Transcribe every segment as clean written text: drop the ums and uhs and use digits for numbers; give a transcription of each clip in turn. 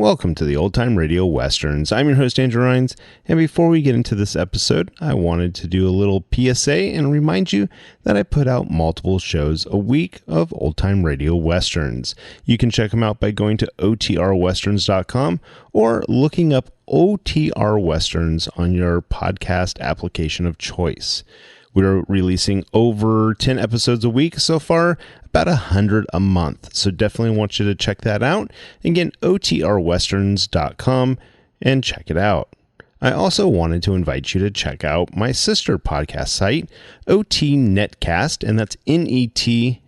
Welcome to the Old Time Radio Westerns. I'm your host, Andrew Rhines, and before we get into this episode, I wanted to do a little PSA and remind you that I put out multiple shows a week of Old Time Radio Westerns. You can check them out by going to otrwesterns.com or looking up OTR Westerns on your podcast application of choice. We're releasing over 10 episodes a week so far, about 100 a month. So definitely want you to check that out. Again, otrwesterns.com and check it out. I also wanted to invite you to check out my sister podcast site, OT Netcast, and that's Netcast.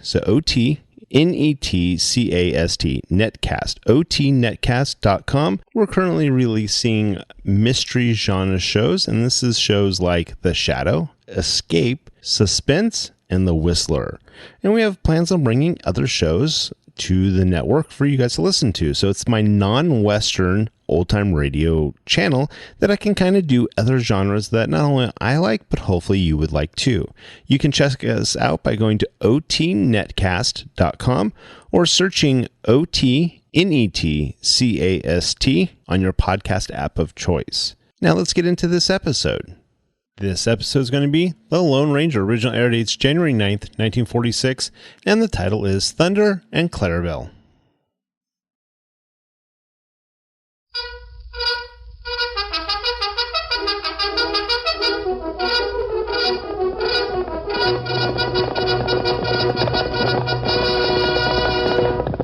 So OT Netcast, Netcast, otnetcast.com. We're currently releasing mystery genre shows, and this is shows like The Shadow, Escape, Suspense, and The Whistler. And we have plans on bringing other shows to the network for you guys to listen to. So it's my non-Western old-time radio channel that I can kind of do other genres that not only I like, but hopefully you would like too. You can check us out by going to otnetcast.com or searching OTNETCAST on your podcast app of choice. Now let's get into this episode. This episode is going to be The Lone Ranger. Original air dates January 9th, 1946, and the title is Thunder and Clarabelle.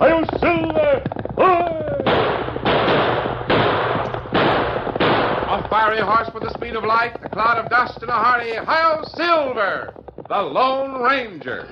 Hail Silver! A fiery horse with the speed of light, a cloud of dust, and a hearty Hail Silver, the Lone Ranger.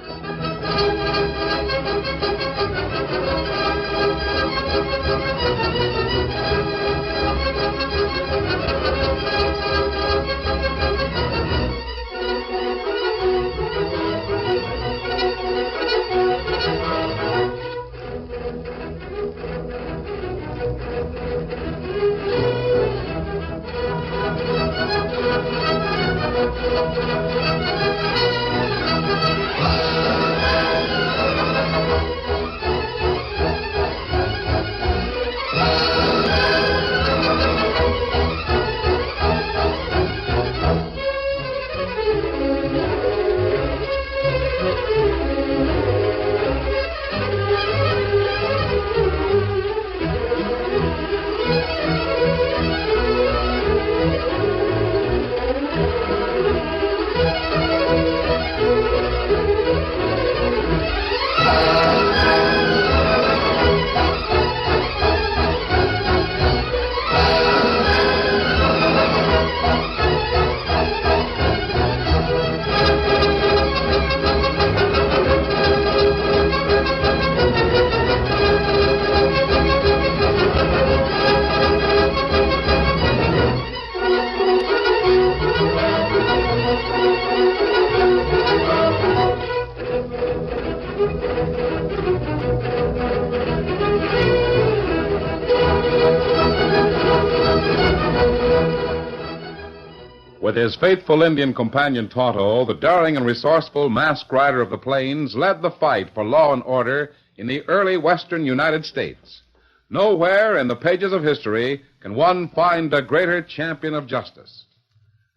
With his faithful Indian companion Tonto, the daring and resourceful masked rider of the plains led the fight for law and order in the early western United States. Nowhere in the pages of history can one find a greater champion of justice.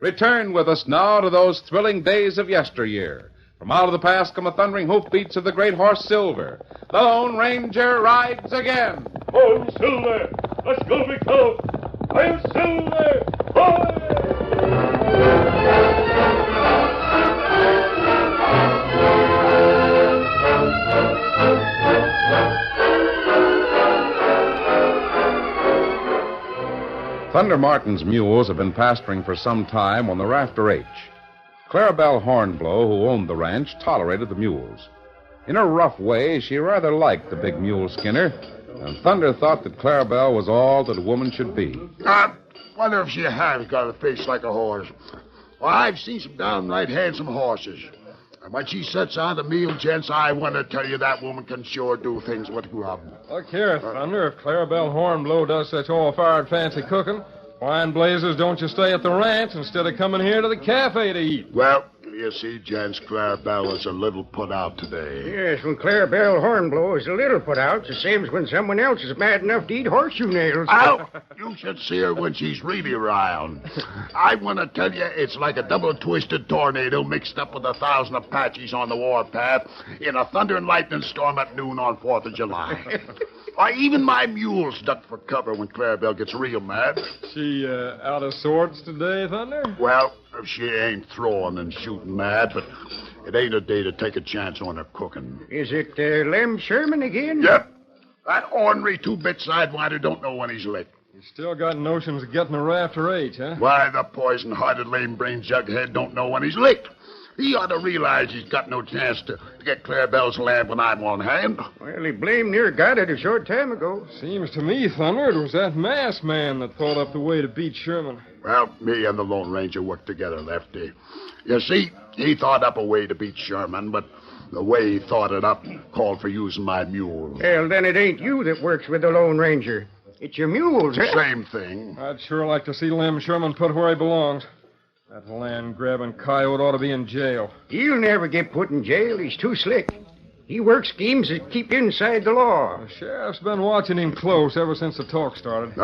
Return with us now to those thrilling days of yesteryear. From out of the past come the thundering hoofbeats of the great horse Silver. The Lone Ranger rides again. Oh, Silver! Let's go, big fellow! Hail Silver! Hoy! Thunder Martin's mules have been pasturing for some time on the Rafter H. Clarabelle Hornblow, who owned the ranch, tolerated the mules. In a rough way, she rather liked the big mule skinner, and Thunder thought that Clarabelle was all that a woman should be. I wonder if she has got a face like a horse. Well, I've seen some downright handsome horses. And when she sets on the meal, gents, I want to tell you that woman can sure do things with grub. Look here, Thunder, if Clarabelle Hornblow does such all-fired fancy cooking, why in blazes don't you stay at the ranch instead of coming here to the cafe to eat? Well, You see, gents, Clarabelle was a little put out today. Yes, when Clarabelle Hornblow is a little put out, it's the same as when someone else is mad enough to eat horseshoe nails. Ow! You should see her when she's really around. I want to tell you, it's like a double-twisted tornado mixed up with 1,000 Apaches on the warpath in a thunder and lightning storm at noon on 4th of July. Why, even my mules duck for cover when Clarabelle gets real mad. She out of sorts today, Thunder? Well, she ain't throwing and shooting mad, but it ain't a day to take a chance on her cooking. Is it Lem Sherman again? Yep. That ornery two-bit sidewinder don't know when he's licked. You still got notions of getting a rafter H, huh? Why, the poison-hearted lame-brained jughead don't know when he's licked. He ought to realize he's got no chance to get Clarabelle's land when I'm on hand. Well, he blamed near got it a short time ago. Seems to me, Thunder, it was that masked man that thought up the way to beat Sherman. Well, me and the Lone Ranger worked together, Lefty. You see, he thought up a way to beat Sherman, but the way he thought it up called for using my mule. Well, then it ain't you that works with the Lone Ranger. It's your mules, huh? Same thing. I'd sure like to see Lem Sherman put where he belongs. That land-grabbing coyote ought to be in jail. He'll never get put in jail. He's too slick. He works schemes that keep inside the law. The sheriff's been watching him close ever since the talk started.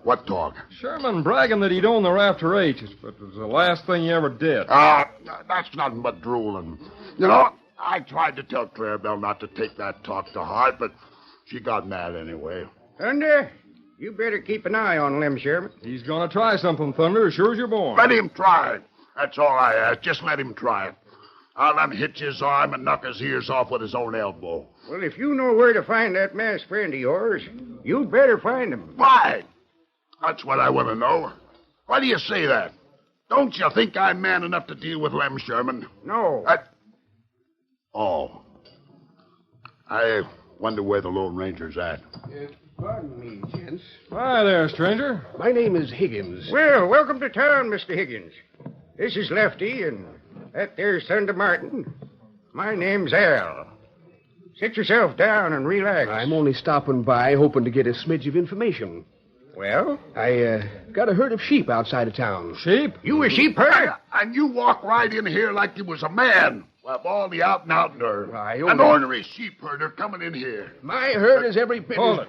What talk? Sherman bragging that he'd own the rafter H, but it was the last thing he ever did. That's nothing but drooling. You know, I tried to tell Clarabelle not to take that talk to heart, but she got mad anyway. Thunder, you better keep an eye on Lem Sherman. He's gonna try something, Thunder, as sure as you're born. Let him try. That's all I ask. Just let him try it. I'll unhitch his arm and knock his ears off with his own elbow. Well, if you know where to find that masked friend of yours, you'd better find him. Why? That's what I want to know. Why do you say that? Don't you think I'm man enough to deal with Lem Sherman? No. Oh. I wonder where the Lone Ranger's at. Pardon me, gents. Hi there, stranger. My name is Higgins. Well, welcome to town, Mr. Higgins. This is Lefty, and that there's Thunder Martin. My name's Al. Sit yourself down and relax. I'm only stopping by hoping to get a smidge of information. Well? I got a herd of sheep outside of town. Sheep? You a sheep herder? And you walk right in here like you was a man. Well, all the out-and-out nerve. I An ornery sheep herder coming in here. My herd is every bit... Hold it.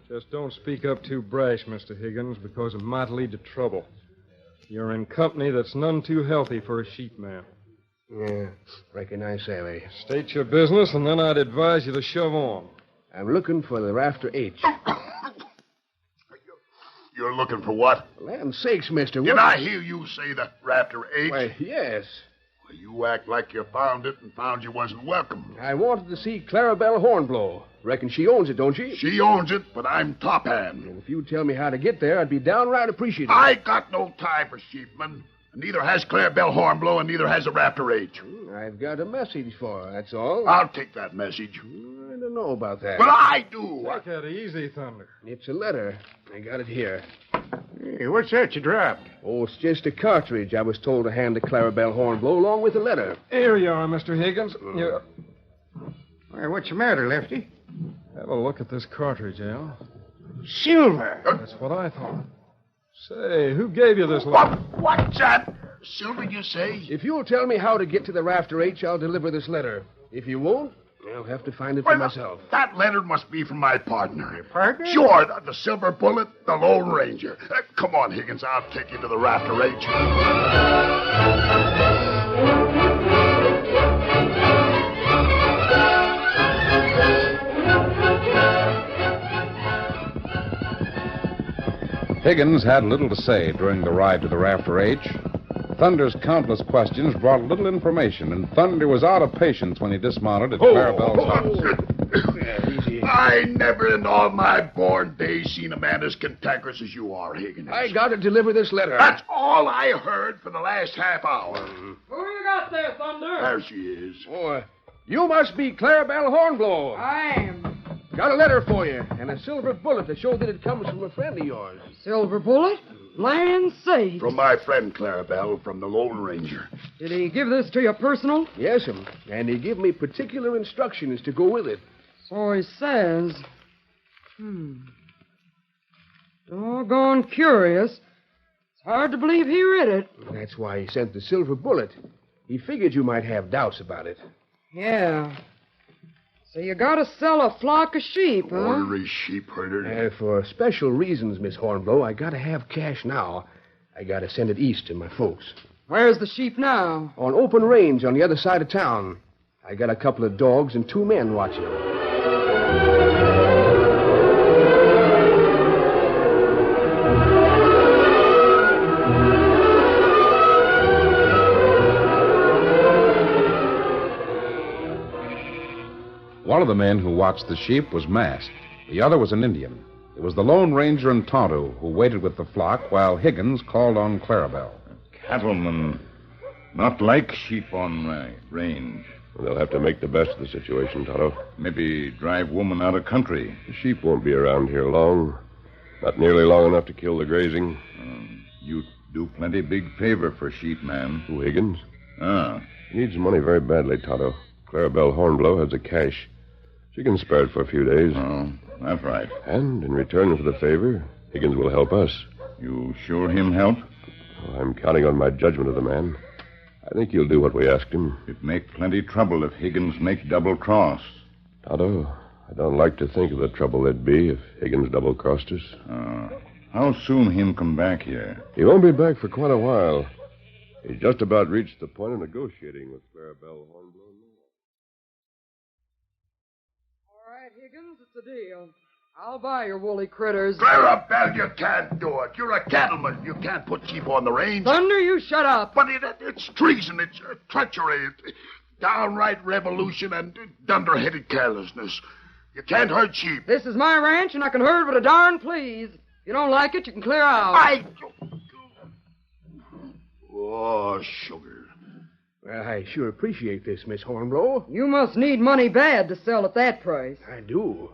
Just don't speak up too brash, Mr. Higgins, because it might lead to trouble. You're in company that's none too healthy for a sheep man. Yeah, reckon I savvy. State your business, and then I'd advise you to shove on. I'm looking for the rafter H. You're looking for what? Land's sakes, mister. Did I hear you say the Raptor H? Why, yes. Well, you act like you found it and found you wasn't welcome. I wanted to see Clarabelle Hornblow. Reckon she owns it, don't she? She owns it, but I'm top hand. And if you'd tell me how to get there, I'd be downright appreciative. I got no time for sheepmen. Neither has Clarabelle Hornblow, and neither has the Raptor H. I've got a message for her, that's all. I'll take that message. I don't know about that. Well, I do. Take that easy, Thunder. It's a letter. I got it here. Hey, what's that you dropped? Oh, it's just a cartridge I was told to hand to Clarabelle Hornblow along with the letter. Here you are, Mr. Higgins. You... Why, what's the matter, Lefty? Have a look at this cartridge, Al. Silver. That's what I thought. Say, who gave you this letter? What's that? Silver, you say? If you'll tell me how to get to the Rafter H, I'll deliver this letter. If you won't, I'll have to find it for myself. That letter must be from my partner. Your partner? Sure, the Silver Bullet, the Lone Ranger. Come on, Higgins, I'll take you to the Raptor H. Higgins had little to say during the ride to the Rafter H. Thunder's countless questions brought little information, and Thunder was out of patience when he dismounted at Clarabelle's house. I never in all my born days seen a man as cantankerous as you are, Higgins. I got to deliver this letter. That's all I heard for the last half hour. Who you got there, Thunder? There she is. Oh, you must be Clarabelle Hornblow. I am. Got a letter for you, and a silver bullet to show that it comes from a friend of yours. Silver bullet? Land sakes. From my friend Clarabelle, from the Lone Ranger. Did he give this to you personal? Yes'm, and he give me particular instructions to go with it. So he says. Doggone curious. It's Hard to believe he read it. That's why he sent the silver bullet. He figured you might have doubts about it. Yeah. So you gotta sell a flock of sheep, huh? Ornery sheep herder. For special reasons, Miss Hornblow, I gotta have cash now. I gotta send it east to my folks. Where's the sheep now? On open range on the other side of town. I got a couple of dogs and 2 men watching them. One of the men who watched the sheep was masked. The other was an Indian. It was the Lone Ranger and Tonto who waited with the flock while Higgins called on Clarabelle. Cattlemen not like sheep on range. They'll have to make the best of the situation, Tonto. Maybe drive woman out of country. The sheep won't be around here long. Not nearly long enough to kill the grazing. You do plenty big favor for sheep, man. Who, Higgins? Ah. He needs money very badly, Tonto. Clarabelle Hornblow has the cash. She can spare it for a few days. Oh, that's right. And in return for the favor, Higgins will help us. You sure him help? Oh, I'm counting on my judgment of the man. I think he'll do what we asked him. It'd make plenty trouble if Higgins make double cross. Tonto, I don't like to think of the trouble there'd be if Higgins double-crossed us. How soon him come back here? He won't be back for quite a while. He's just about reached the point of negotiating with Clarabelle Hornblow. All right, Higgins, it's a deal. I'll buy your woolly critters. Clarabelle, you can't do it. You're a cattleman. You can't put sheep on the range. Thunder, you shut up. But it's treason. It's treachery. It's downright revolution and dunderheaded carelessness. You can't hurt sheep. This is my ranch, and I can herd what a darn please. If you don't like it, you can clear out. Oh, sugar. Well, I sure appreciate this, Miss Hornblow. You must need money bad to sell at that price. I do.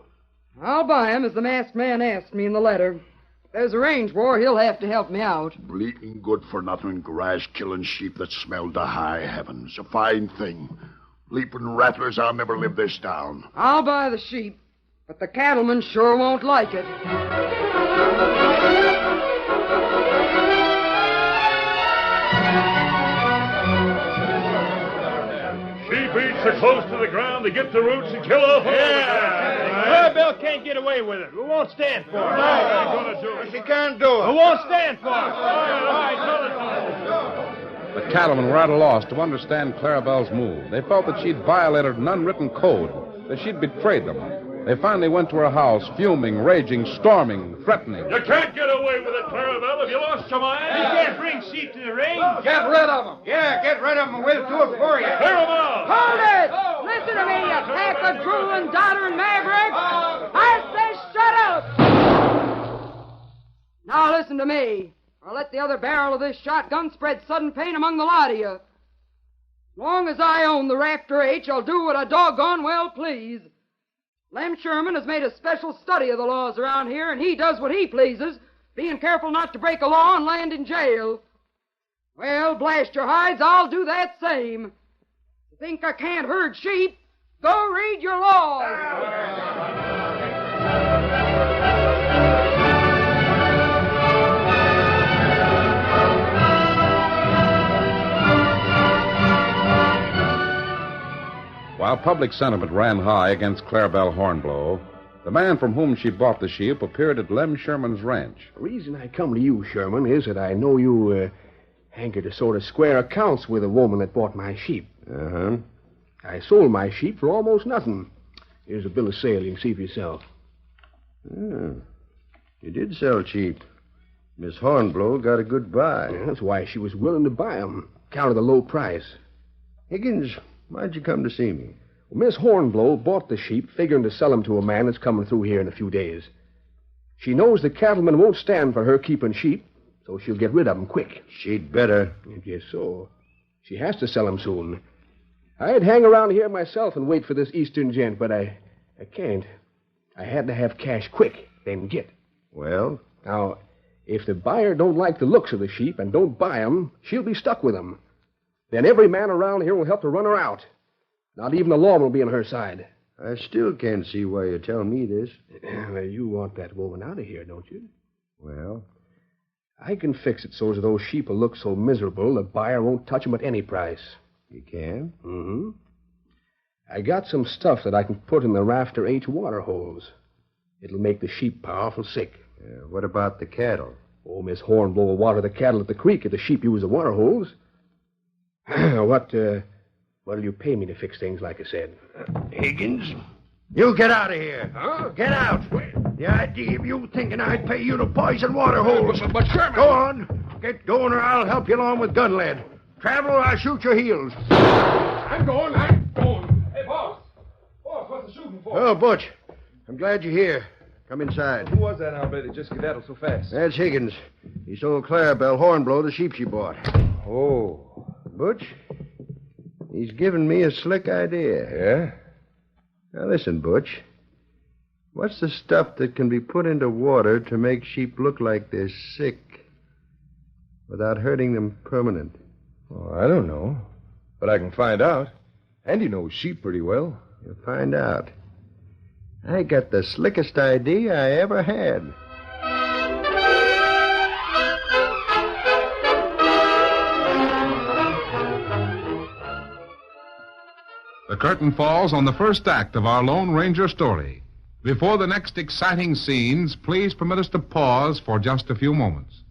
I'll buy him, as the masked man asked me in the letter. If there's a range war, he'll have to help me out. Bleating, good-for-nothing, grass-killing sheep that smell to high heavens. A fine thing. Leaping rattlers, I'll never live this down. I'll buy the sheep, but the cattlemen sure won't like it. Sheep eat so close to the ground they get the roots and kill off all Clarabelle can't get away with it. We won't stand for it. She can't do it. We won't stand for it. The cattlemen were at a loss to understand Clarabelle's move. They felt that she'd violated an unwritten code, that she'd betrayed them. They finally went to her house, fuming, raging, storming, threatening. You can't get away with it, Clarabelle. Have you lost your mind? You can't bring sheep to the range. Get rid of them. Yeah, get rid of them. We'll do it for you. Clear them out. Hold it! Listen to me, you pack of drooling, doddering mavericks! I say shut up! Now listen to me, or let the other barrel of this shotgun spread sudden pain among the lot of you. As long as I own the Rafter H, I'll do what I doggone well please. Lem Sherman has made a special study of the laws around here, and he does what he pleases, being careful not to break a law and land in jail. Well, blast your hides, I'll do that same. You think I can't herd sheep? Go read your laws. While public sentiment ran high against Clarabelle Hornblow, the man from whom she bought the sheep appeared at Lem Sherman's ranch. The reason I come to you, Sherman, is that I know you hanker to sort of square accounts with the woman that bought my sheep. Uh-huh. I sold my sheep for almost nothing. Here's a bill of sale. You can see for yourself. You did sell cheap. Miss Hornblow got a good buy. Yeah, that's why she was willing to buy 'em, count of the low price. Higgins, why'd you come to see me? Well, Miss Hornblow bought the sheep figuring to sell 'em to a man that's coming through here in a few days. She knows the cattlemen won't stand for her keeping sheep, so she'll get rid of 'em quick. She'd better. I guess so. She has to sell 'em soon. I'd hang around here myself and wait for this eastern gent, but I can't. I had to have cash quick, then get. Well? Now, if the buyer don't like the looks of the sheep and don't buy 'em, she'll be stuck with 'em. Then every man around here will help to run her out. Not even the law will be on her side. I still can't see why you tell me this. Well, you want that woman out of here, don't you? Well, I can fix it so as those sheep will look so miserable the buyer won't touch 'em at any price. You can? Mm-hmm. I got some stuff that I can put in the rafter H water holes. It'll make the sheep powerful sick. What about the cattle? Oh, Miss Hornblow will water the cattle at the creek if the sheep use the water holes. What'll you pay me to fix things like I said? Higgins, you get out of here. Huh? Get out. The idea of you thinking I'd pay you to poison water holes. But Sherman... Go on. Get going or I'll help you along with gun lead. Travel or I'll shoot your heels. I'm going. Hey, boss. Boss, what's the shooting for? Oh, Butch. I'm glad you're here. Come inside. Who was that outfit that just skedaddled so fast? That's Higgins. He sold Clarabelle Hornblow the sheep she bought. Oh. Butch, he's given me a slick idea. Yeah? Now, listen, Butch. What's the stuff that can be put into water to make sheep look like they're sick without hurting them permanent? Oh, I don't know. But I can find out. Andy knows sheep pretty well. You'll find out. I got the slickest idea I ever had. The curtain falls on the first act of our Lone Ranger story. Before the next exciting scenes, please permit us to pause for just a few moments.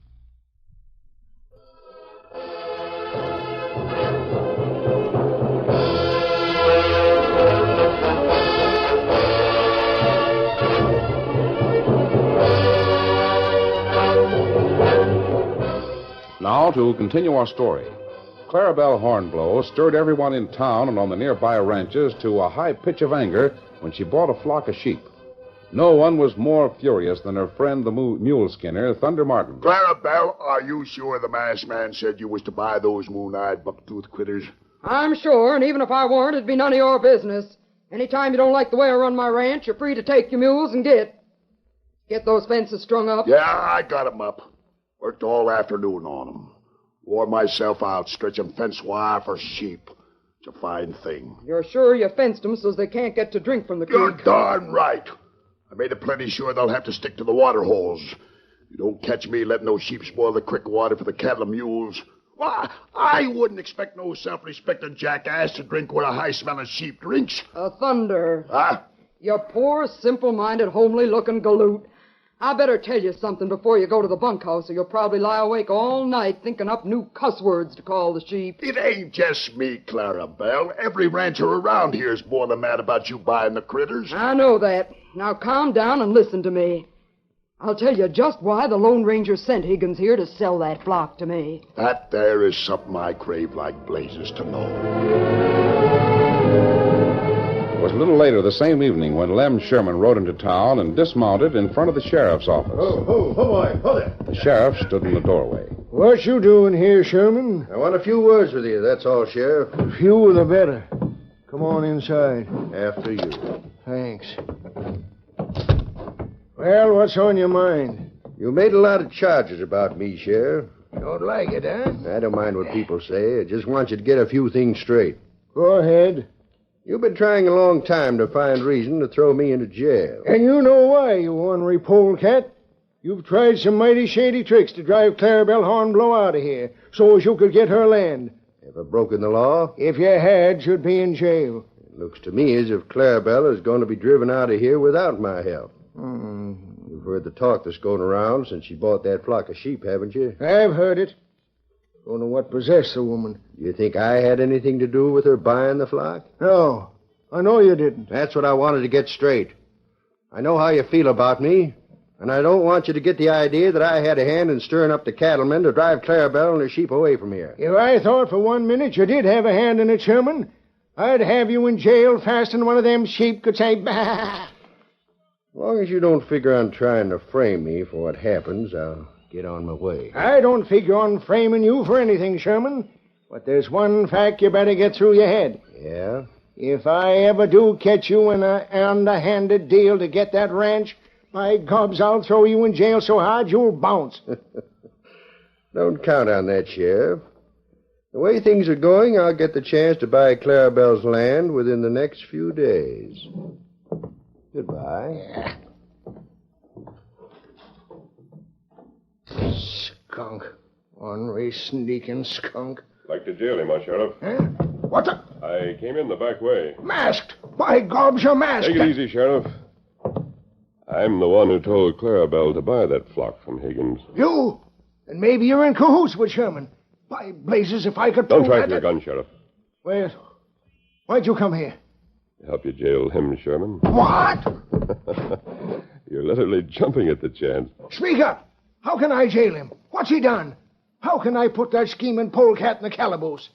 Now, to continue our story. Clarabelle Hornblow stirred everyone in town and on the nearby ranches to a high pitch of anger when she bought a flock of sheep. No one was more furious than her friend, the mule skinner, Thunder Martin. Clarabelle, are you sure the masked man said you was to buy those moon-eyed buck-toothed critters? I'm sure, and even if I weren't, it'd be none of your business. Anytime you don't like the way I run my ranch, you're free to take your mules and get those fences strung up. Yeah, I got 'em up. Worked all afternoon on 'em. Wore myself out stretching fence wire for sheep. It's a fine thing. You're sure you fenced them so they can't get to drink from the creek? You're darn right. I made it plenty sure they'll have to stick to the water holes. You don't catch me letting those sheep spoil the creek water for the cattle and mules. Why, I wouldn't expect no self-respecting jackass to drink what a high-smelling sheep drinks. Thunder. Huh? You poor, simple-minded, homely-looking galoot. I better tell you something before you go to the bunkhouse, or you'll probably lie awake all night thinking up new cuss words to call the sheep. It ain't just me, Clarabelle. Every rancher around here's more than mad about you buying the critters. I know that. Now calm down and listen to me. I'll tell you just why the Lone Ranger sent Higgins here to sell that flock to me. That there is something I crave like blazes to know. It was a little later the same evening when Lem Sherman rode into town and dismounted in front of the sheriff's office. Oh, boy. Hold it. The sheriff stood in the doorway. What you doing here, Sherman? I want a few words with you, that's all, Sheriff. The fewer the better. Come on inside. After you. Thanks. Well, what's on your mind? You made a lot of charges about me, Sheriff. Don't like it, huh? I don't mind what people say. I just want you to get a few things straight. Go ahead. You've been trying a long time to find reason to throw me into jail. And you know why, you ornery polecat. You've tried some mighty shady tricks to drive Clarabelle Hornblow out of here so as you could get her land. Have I broken the law? If you had, you'd be in jail. It looks to me as if Clarabelle is going to be driven out of here without my help. You've heard the talk that's going around since she bought that flock of sheep, haven't you? I've heard it. Don't know what possessed the woman. You think I had anything to do with her buying the flock? No, I know you didn't. That's what I wanted to get straight. I know how you feel about me, and I don't want you to get the idea that I had a hand in stirring up the cattlemen to drive Clarabelle and her sheep away from here. If I thought for 1 minute you did have a hand in it, Sherman, I'd have you in jail faster than one of them sheep could say, bah! As long as you don't figure on trying to frame me for what happens, I'll get on my way. I don't figure on framing you for anything, Sherman. But there's one fact you better get through your head. Yeah? If I ever do catch you in an underhanded deal to get that ranch, by gobs, I'll throw you in jail so hard you'll bounce. Don't count on that, Sheriff. The way things are going, I'll get the chance to buy Clarabelle's land within the next few days. Goodbye. skunk. Ornery, sneaking skunk. Like to jail him, Sheriff. Huh? What the? I came in the back way. Masked! By gobs, you're masked! Take it easy, Sheriff. I'm the one who told Clarabelle to buy that flock from Higgins. You? And maybe you're in cahoots with Sherman. By blazes, if I could... Don't try for your gun, Sheriff. Wait. Why'd you come here? To help you jail him, Sherman. What? You're literally jumping at the chance. Speak up. How can I jail him? What's he done? How can I put that scheming polecat in the calaboose?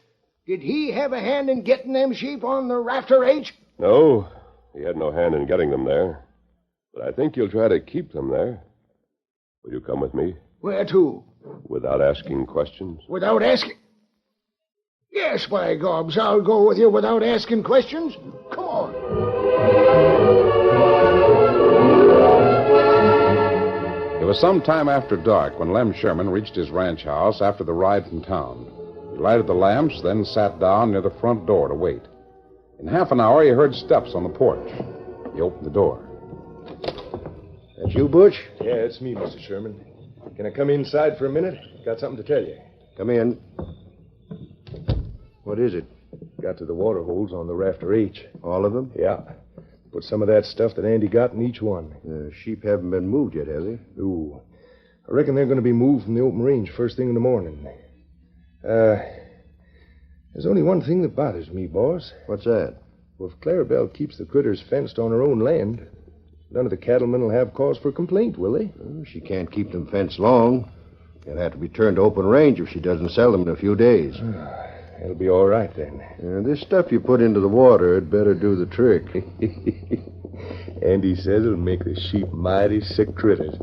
Did he have a hand in getting them sheep on the rafter H? No, he had no hand in getting them there. But I think you'll try to keep them there. Will you come with me? Where to? Without asking questions? Without asking? Yes, by gobs, I'll go with you without asking questions. Come on. It was some time after dark when Lem Sherman reached his ranch house after the ride from town. He lighted the lamps, then sat down near the front door to wait. In half an hour, he heard steps on the porch. He opened the door. That you, Butch? Yeah, it's me, Mr. Sherman. Can I come inside for a minute? Got something to tell you. Come in. What is it? Got to the water holes on the rafter H. All of them? Yeah. Put some of that stuff that Andy got in each one. The sheep haven't been moved yet, have they? Ooh. I reckon they're going to be moved from the open range first thing in the morning. There's only one thing that bothers me, boss. What's that? Well, if Clarabelle keeps the critters fenced on her own land, none of the cattlemen will have cause for complaint, will they? Well, she can't keep them fenced long. They'll have to be turned to open range if she doesn't sell them in a few days. It'll be all right, then. This stuff you put into the water had better do the trick. Andy says it'll make the sheep mighty sick critters.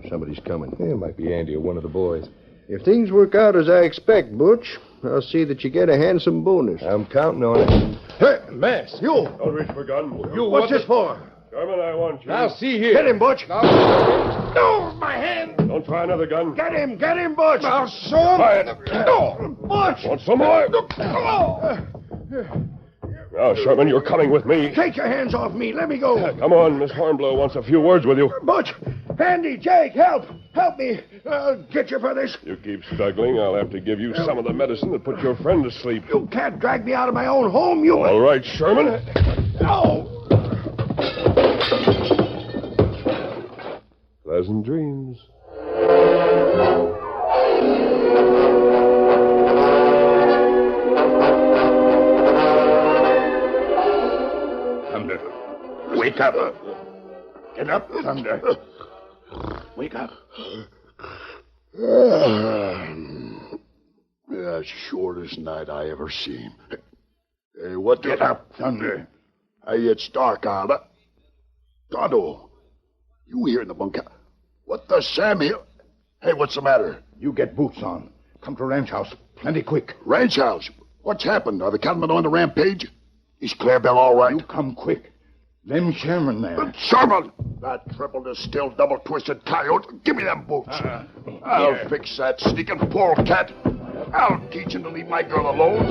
Somebody's coming. It might be Andy or one of the boys. If things work out as I expect, Butch, I'll see that you get a handsome bonus. I'm counting on it. Hey, Mass, you! Don't reach for gun. What's this for? Sherman, I want you. Now, see here. Get him, Butch! No, my hand! Don't try another gun. Get him, Butch! Now, show him! Quiet. No, Butch! Want some more? Now, Sherman, you're coming with me. Take your hands off me. Let me go. Come on, Miss Hornblow wants a few words with you. Butch! Andy, Jake, help! Help me! I'll get you for this. You keep struggling, I'll have to give you some of the medicine that put your friend to sleep. You can't drag me out of my own home, you... All right, Sherman. No! Pleasant dreams. Thunder, wake up. Get up, Thunder. Wake up. Yeah, shortest night I ever seen. Hey, what the... Get up, Thunder. Hey, it's dark out. Tonto, you here in the bunkhouse? What the Sam here? Hey, what's the matter? You get boots on. Come to ranch house. Plenty quick. Ranch house? What's happened? Are the cattlemen on the rampage? Is Clarabelle all right? You come quick. Them Sherman there. Sherman! That triple-distilled, double-twisted coyote. Give me them boots. I'll fix that sneaking polecat. I'll teach him to leave my girl alone.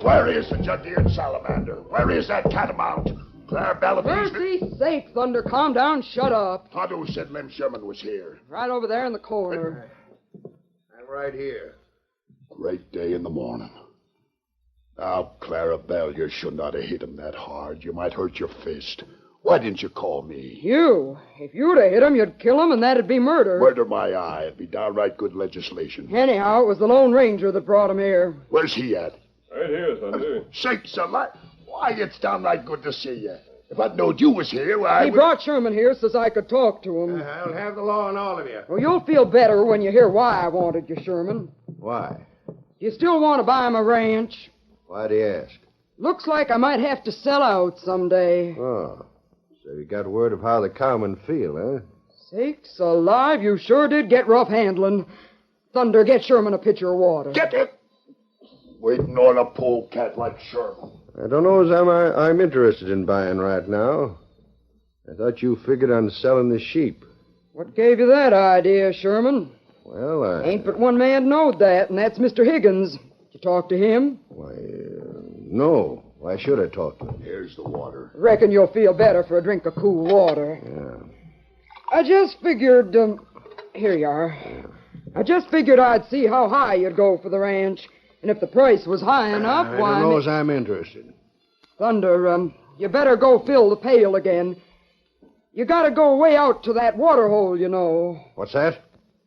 Where is the jet-eared salamander? Where is that catamount? Clarabelle, For mercy's sake, Thunder, calm down, shut up. Tonto said Lem Sherman was here. Right over there in the corner. I'm right here. Great day in the morning. Now, Clarabelle, you should not have hit him that hard. You might hurt your fist. Why didn't you call me? You. If you'd have hit him, you'd kill him, and that'd be murder. Murder my eye. It'd be downright good legislation. Anyhow, it was the Lone Ranger that brought him here. Where's he at? Right here, Thunder. Sakes alive. Why, it's downright good to see you. If I'd known you was here, I He brought Sherman here so I could talk to him. I'll have the law on all of you. Well, you'll feel better when you hear why I wanted you, Sherman. Why? You still want to buy my ranch? Why'd he ask? Looks like I might have to sell out someday. Oh. So you got word of how the cowmen feel, huh? Sakes alive, you sure did get rough handling. Thunder, get Sherman a pitcher of water. Get it! Waiting on a polecat like Sherman. I don't know as I'm interested in buying right now. I thought you figured on selling the sheep. What gave you that idea, Sherman? Well, Ain't but one man knowed that, and that's Mr. Higgins. Did you talk to him? Why, no. Why should I talk to him? Here's the water. Reckon you'll feel better for a drink of cool water. Yeah. I just figured, here you are. I just figured I'd see how high you'd go for the ranch. And if the price was high enough, I why... don't know as I'm interested. Thunder, you better go fill the pail again. You gotta go way out to that water hole, you know. What's that?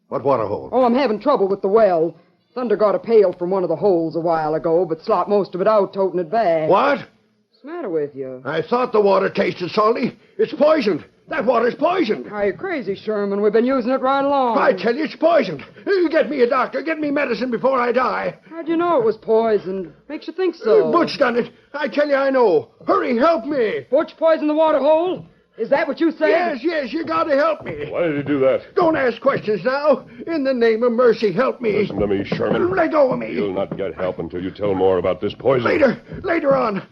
What water hole? Oh, I'm having trouble with the well. Thunder got a pail from one of the holes a while ago, but slopped most of it out, toting it back. What? What's the matter with you? I thought the water tasted salty. It's poisoned. That water's poisoned. Are you crazy, Sherman? We've been using it right along. I tell you, it's poisoned. Get me a doctor. Get me medicine before I die. How'd you know it was poisoned? Makes you think so. Butch done it. I tell you, I know. Hurry, help me. Butch poisoned the water hole? Is that what you said? Yes, you gotta help me. Why did he do that? Don't ask questions now. In the name of mercy, help me. Listen to me, Sherman. Let go of me. You'll not get help until you tell more about this poison. Later on.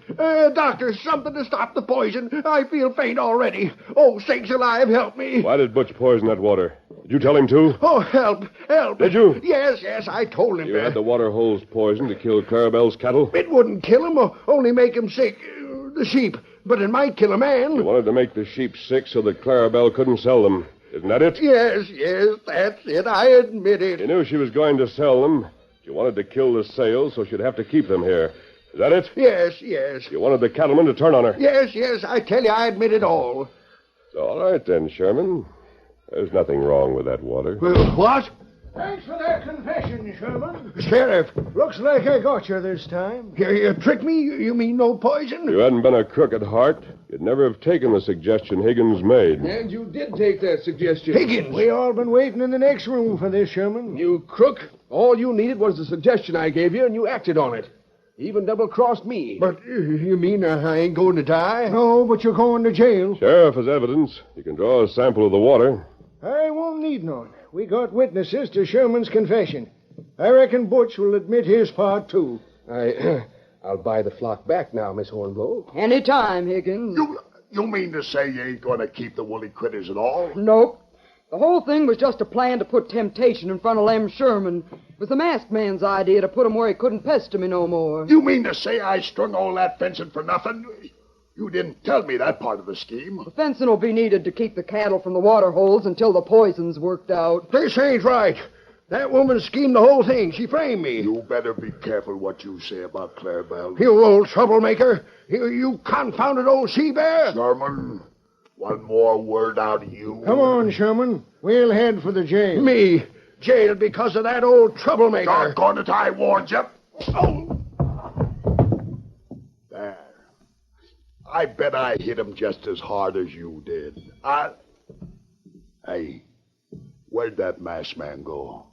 Doctor, something to stop the poison. I feel faint already. Oh, sakes alive, help me. Why did Butch poison that water? Did you tell him to? Oh, help. Did you? Yes, I told him You that. had the water holes poisoned to kill Clarabelle's cattle? It wouldn't kill him, or only make him sick. The sheep. But it might kill a man. You wanted to make the sheep sick so that Clarabelle couldn't sell them. Isn't that it? Yes, that's it. I admit it. You knew she was going to sell them. You wanted to kill the sales so she'd have to keep them here. Is that it? Yes. You wanted the cattlemen to turn on her. Yes, I tell you, I admit it all. All right, then, Sherman. There's nothing wrong with that water. What? Thanks for that confession, Sherman. Sheriff. Looks like I got you this time. You tricked me? You mean no poison? If you hadn't been a crook at heart, you'd never have taken the suggestion Higgins made. And you did take that suggestion. Higgins! We all been waiting in the next room for this, Sherman. You crook. All you needed was the suggestion I gave you, and you acted on it. You even double-crossed me. But you mean I ain't going to die? No, but you're going to jail. Sheriff has evidence. You can draw a sample of the water. I won't need none. We got witnesses to Sherman's confession. I reckon Butch will admit his part, too. I'll buy the flock back now, Miss Hornblow. Any time, Higgins. You mean to say you ain't going to keep the woolly critters at all? Nope. The whole thing was just a plan to put temptation in front of Lem Sherman. It was the masked man's idea to put him where he couldn't pester me no more. You mean to say I strung all that fencing for nothing? You didn't tell me that part of the scheme. The fencing will be needed to keep the cattle from the water holes until the poison's worked out. This ain't right. That woman schemed the whole thing. She framed me. You better be careful what you say about Clarabelle. You old troublemaker. You confounded old sea-bear. Sherman, one more word out of you. Come on, Sherman. We'll head for the jail. Me? Jailed because of that old troublemaker. Doggone it, I warned you. Oh! There. I bet I hit him just as hard as you did. Hey, where'd that masked man go?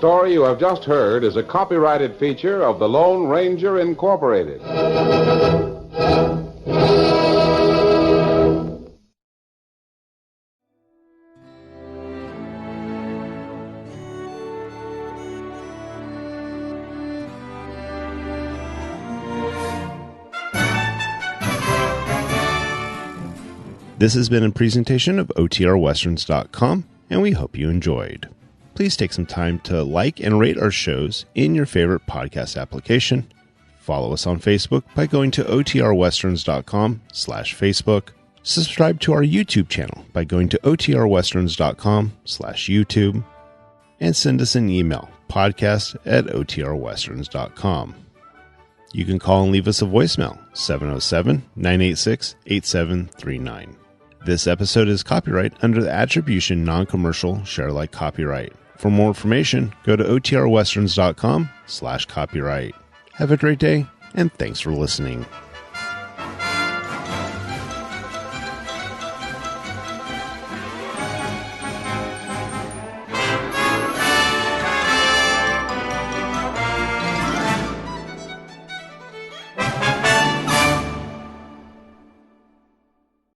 story you have just heard is a copyrighted feature of the Lone Ranger Incorporated. This has been a presentation of OTRWesterns.com, and we hope you enjoyed. Please take some time to like and rate our shows in your favorite podcast application. Follow us on Facebook by going to OTRWesterns.com/Facebook. Subscribe to our YouTube channel by going to OTRWesterns.com/YouTube. And send us an email, podcast@OTRWesterns.com. You can call and leave us a voicemail, 707-986-8739. This episode is copyright under the Attribution Non-Commercial Share Alike Copyright. For more information, go to OTRWesterns.com/copyright. Have a great day, and thanks for listening.